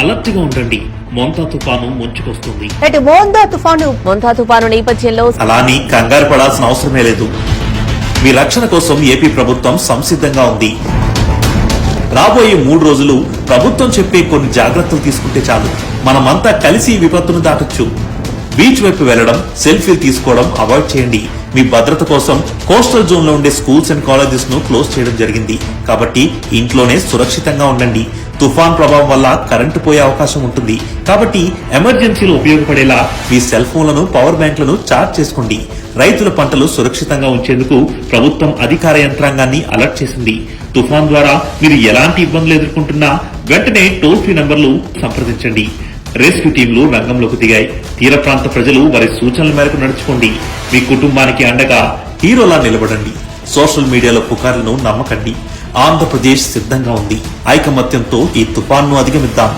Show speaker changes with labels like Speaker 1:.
Speaker 1: Alert గా ఉండండి. మోంతా తుఫాను ముంచుకొస్తుంది.
Speaker 2: మోంతా తుఫాను నేపథ్యంలో
Speaker 1: అలాని కంగారు పడాల్సిన అవసరమే లేదు. మీ రక్షణ కోసం ఏపీ ప్రభుత్వం సంసిద్ధంగా ఉంది. రాబోయే 3 రోజులు ప్రభుత్వం చెప్పే కొన్ని జాగ్రత్తలు తీసుకుంటే చాలు. మనమంతా కలిసి ఈ విపత్తును దాటొచ్చు. బీచ్ వైపు వెళ్లడం, సెల్ఫీలు తీసుకోవడం అవాయిడ్ చేయండి. మీ భద్రత కోసం కోస్టల్ జోన్ లో ఉండే స్కూల్స్ అండ్ కాలేజెస్ ను క్లోజ్ చేయడం జరిగింది. కాబట్టి ఇంట్లోనే సురక్షితంగా ఉండండి. తుఫాన్ ప్రభావం వల్ల కరెంటు పోయే అవకాశం ఉంటుంది. కాబట్టి ఎమర్జెన్సీలో ఉపయోగపడేలా మీ సెల్ ఫోన్లను, పవర్ బ్యాంకులను ఛార్జ్ చేసుకోండి. రైతుల పంటలు సురక్షితంగా ఉంచేందుకు ప్రభుత్వం అధికార యంత్రాంగాన్ని అలర్ట్ చేసింది. తుఫాన్ ద్వారా మీరు ఎలాంటి ఇబ్బందులు ఎదుర్కొంటున్నా వెంటనే టోల్ ఫ్రీ నంబర్లు సంప్రదించండి. రెస్క్యూ టీంలు రంగంలోకి దిగాయి. తీర ప్రాంత ప్రజలు వారి సూచనల మేరకు నడుచుకోండి. మీ కుటుంబానికి అండగా హీరోలా నిలబడండి. సోషల్ మీడియాలో పుకార్లను నమ్మకండి. ఆంధ్రప్రదేశ్ సిద్ధంగా ఉంది. ఐకమత్యంతో ఈ తుఫాన్ను అధిగమిద్దాం.